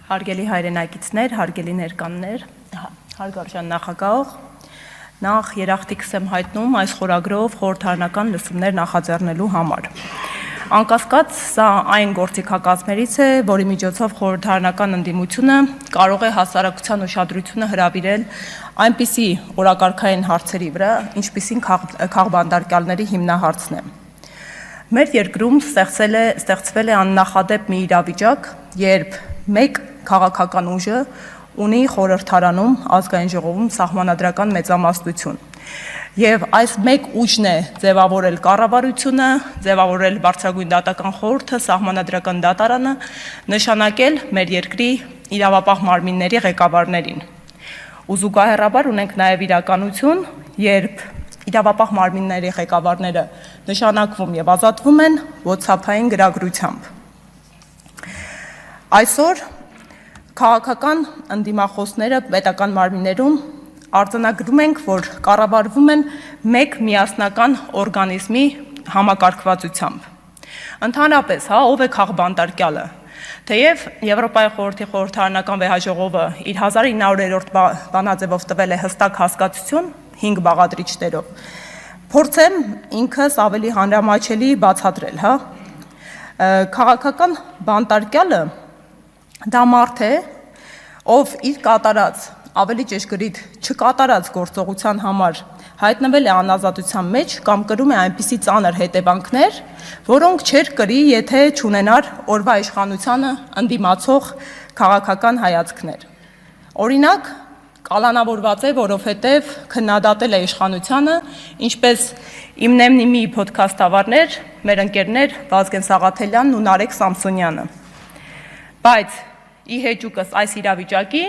Հարգելի հայրենակիցներ, հարգելի ներկաններ, հարգարժան նախագահ, նախ երախտիկս եմ հայտնում այս խորագրով խորհրդարանական լսումներ նախաձեռնելու համար։ Անկասկած, սա այն գործիքակազմերից է, որի միջոցով խորհրդարանական ընդդիմությունը կարող է հասարակության ուշադրությունը հրավիրել այնպիսի օրակարգային հարցերի վրա, ինչպիսին քաղբանտարկյալների հիմնահարցն է։ Մեր երկրում ստեղծվել է աննախադեպ մի իրավիճակ, երբ մեկ քաղաքական ուժը ունի խորհրդարանում, ազգային ժողովում սահմանադրական մեծամասնություն։ Եվ այս մեկ ուժն է ձևավորել կառավարությունը, ձևավորել բարձրագույն դատական խորհուրդը, սահմանադրական դատարանը, նշանակել մեր երկրի իրավապահ մարմինների ղեկավարներին։ Ու զուգահեռաբար ունենք նաև իրականություն, երբ իրավապահ մարմինների ղեկավարները նշանակվում եւ ազատվում են WhatsApp-ային գրագրությամբ։ Այսօր քաղաքական ընդդիմախոսները պետական մարմիններում արձանագրում ենք, որ կառավարվում են մեկ միասնական օրգանիզմի համակարգվածությամբ։ Ընդհանրապես, ով է քաղբանտարկյալը։ Թեև Եվրոպայի խորհրդի խորհրդարանական վեհաժողովը իր 1900-րդ բանաձևով տվել է հստակ հասկացություն 5 բաղադրիչներով, փորձեմ ինքս ավելի հանրամատչելի բացատրել, Քաղաքական բանտարկյալը դա մարդ է, ով իր կատարած, ավելի ճշգրիտ չկատարած գործողության համար հայտնվել է անազատության մեջ կամ կրում է այնպիսի ծանր հետևանքներ, որոնք չէր կրի, եթե չունենար օրվա իշխանությանը ընդդիմացող քաղաքական հայացքներ։ Օրինակ, կալանավորված է, որովհետև քննադատել է իշխանությանը, ինչպես իմ նեմնիմի փոդքասթավարներ, մեր ընկերներ Վազգեն Սաղաթելյանն ու Նարեկ Սամսոնյանը։ Բայց ի հեճուկս այս իրավիճակի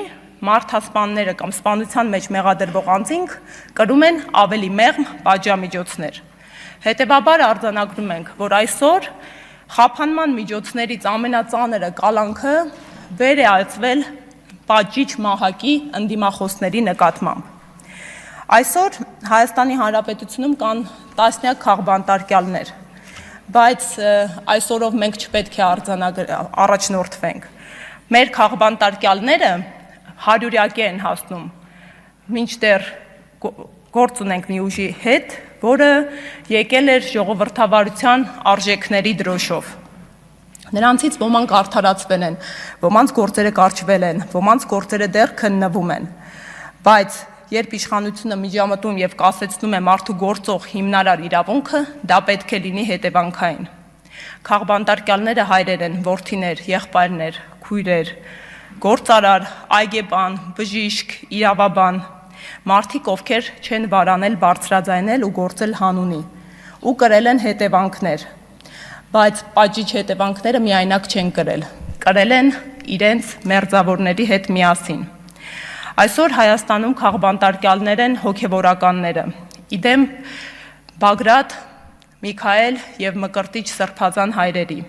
մարդասպանները կամ սպանության մեջ մեղադրվող անձինք կրում են ավելի մեղմ պատժամիջոցներ։ Հետևաբար արձանագրում ենք, որ այսօր խափանման միջոցներից ամենածանրը կալանքը վեր է այցվել պատժիչ մահակի ընդդիմախոսների նկատմամբ։ Այսօր Հայաստանի Հանրապետությունում կան տասնյակ քաղբանտարկյալներ, բայց այսօրով մենք չպետք է առաջնորդվենք։ Մեր քաղբանտարկյալները հարյուրյակի են հասնում, մինչդեռ գործ ունենք մի ուժի հետ, որը եկել էր ժողովրդավարության արժեքների դրոշով։ Նրանցից ոմանք արդարացվել են, ոմանց գործերը կարճվել են, ոմանց գործերը դեռ քննվում են, բայց երբ իշխանությունը միջամտում եւ կասեցնում է մարդու գործող հիմնարար իրավունքը, դա պետք է լինի հետևանքային։ Քաղբանտարկյալները հայրեր են, որդիներ, եղբայրներ, քույրեր, գործարար, այգեպան, բժիշկ, իրավաբան, մարդիկ, ովքեր չեն վարանել, բարձրաձայնել ու գործել հանունի, ու կրել են հետևանքներ, բայց պատժիչ հետևանքները միայնակ չեն կրել են իրենց մերձավորների հետ միասին։ Այսօր Հայաստանում քաղբանտարկյալներ են հոգևորականները, իդեմ Բագրատ, Միքայել եւ Մկրտիչ Սրբազան հայրերի,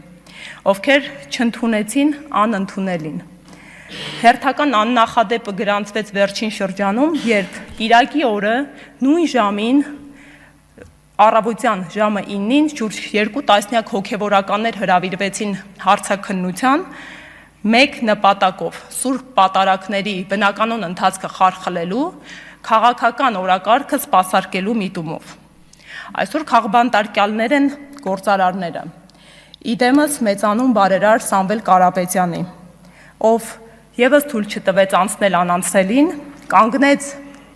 ովքեր չընդունեցին անընդունելին։ Հերթական աննախադեպը գրանցվեց վերջին շրջանում, երբ Կիրակի օրը նույն ժամին առավոտյան ժամը 9-ին շուրջ 2 տասնյակ հոգևորականներ հրավիրվեցին հարցաքննության մեկ նպատակով՝ սուրբ պատարագների բնականոն ընթացքը խարխլելու, քաղաքական օրակարգը սպասարկելու միտումով։ Այսօր քաղբանտարկյալներ են գործարարները։ Իդեմս մեծանուն բարերար Սամվել Կարապետյանի, ով եւս թույլ չտվեց անցնել անանցնելին, կանգնեց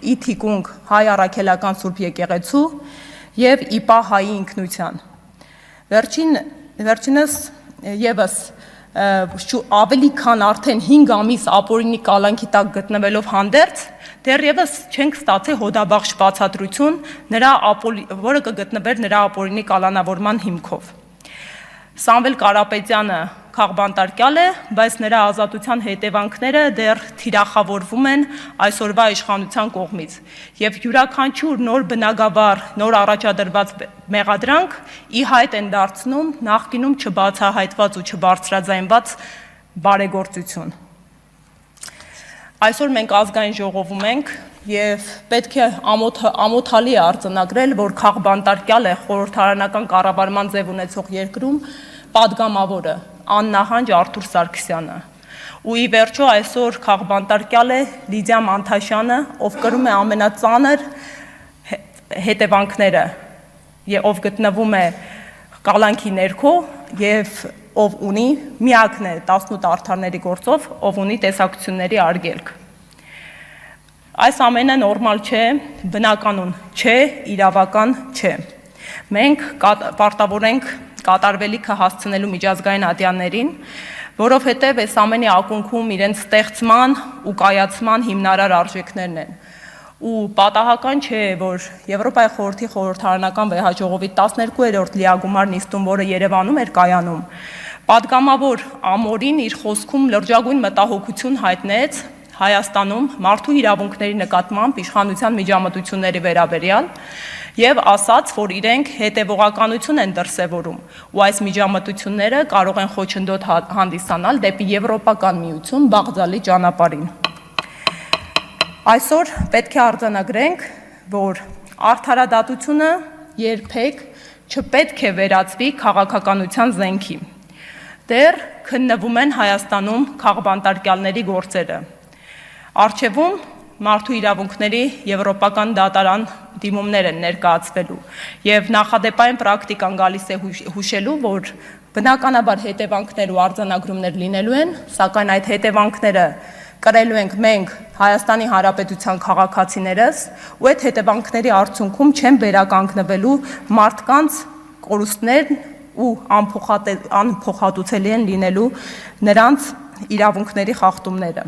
ի թիկունք հայ առաքելական Սուրբ եկեղեցու եւ իպա հայի ինքնության։ Վերջինս եւս ավելի քան արդեն 5 ամիս ապօրինի կալանքի տակ գտնվելով հանդերձ, դեռևս չենք ստացել հոդաբաշխ բացատրություն, որը կգտնվեր նրա ապօրինի կալանավորման հիմքով։ Սամվել Կարապետյանը քաղբանտարկյալ է, բայց նրա ազատության հետևանքները դեռ թիրախավորվում են այսօրվա իշխանության կողմից, եւ յուրաքանչյուր նոր բնագավառ, նոր առաջադրված մեղադրանք ի հայտ են դարձնում նախկինում չբացահայտված ու չբարձրաձայնված բարեգործություն։ Այսօր մենք ազգային ժողովում ենք եւ պետք է ամոթալի է արձանագրել, որ քաղբանտարկյալ է խորհրդարանական կառավարման ձև ունեցող երկրում պատգամավորը, աննահանջ Արթուր Սարգսյանը, Ու ի վերջո այսօր քաղբանտարկյալ է Լիդիա Մանթաշյանը, ով կրում է ամենածանր հետևանքները եւ ով գտնվում է կալանքի ներքո եւ ով ունի միակն է 18 արդարների գործով, ով ունի տեսակցությունների արգելք։ Այս ամենը նորմալ չէ, բնականon չէ, իրավական չէ։ Մենք պարտավոր ենք կատարվելիքը հասցնելու միջազգային ատյաններին, որովհետև այս ամենի ակունքում իրենց ստեղծման ու կայացման հիմնարար արժեքներն են։ Ու պատահական չէ, որ Եվրոպայի խորհրդի խորհրդարանական վեհաժողովի 12-րդ լիագումար նիստում, որը Երևանում էր կայանում, պատգամավոր Ամորին իր խոսքում լրջագույն մտահոգություն հայտնեց Հայաստանում մարդու իրավունքների նկատմամբ իշխանության միջամտությունների վերաբերյալ եւ ասաց, որ իրենք հետեւողականություն են դրսեւորում ու այս միջամտությունները կարող են խոչընդոտ հանդիսանալ դեպի Եվրոպական միություն բաղձալի ճանապարհին։ Այսօր պետք է արձանագրենք, որ արդարադատությունը երբեք չպետք է վերածվի քաղաքականության զենքի։ Դեռ քննվում են Հայաստանում քաղբանտարկյալների գործերը։ Առջևում մարդու իրավունքների եվրոպական դատարան դիմումներ են ներկայացվելու եւ նախադեպային պրակտիկան գալիս է հուշելու, որ բնականաբար հետևանքներ ու արձանագրումներ լինելու են, սակայն այդ հետևանքները կրելու ենք մենք Հայաստանի Հանրապետության քաղաքացիներս ու այդ հետևանքների արդյունքում չեն վերականգնվելու մարդկանց կորուստներն ու անփոխհատուցելի են լինելու նրանց իրավունքների խախտումները։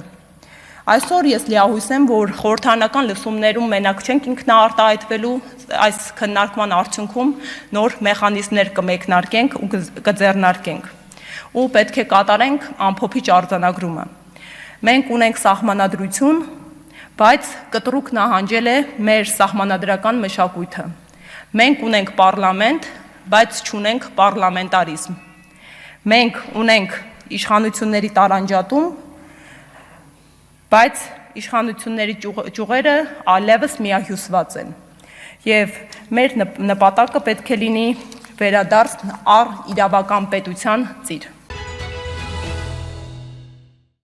Այսօր ես լիահույս եմ, որ խորհրդարանական լսումներում մենակ չենք ինքնաարտահայտվելու, այս քննարկման արդյունքում նոր մեխանիզմներ կմեկնարկենք ու կձեռնարկենք ու պետք է կատարենք ամփոփիչ արձանագրումը։ Մենք ունենք սահմանադրություն, բայց կտրուկ նահանջել է մեր սահմանադրական մշակույթը։ Մենք ունենք պարլամենտ, բայց չունենք պարլամենտարիզմ։ Մենք ունենք իշխանությունների տարանջատում, բայց իշխանությունների ճյուղերը այլևս միահյուսված են։ Եվ մեր նպատակը պետք է լինի վերադարձ առ իրավական պետության ծիր։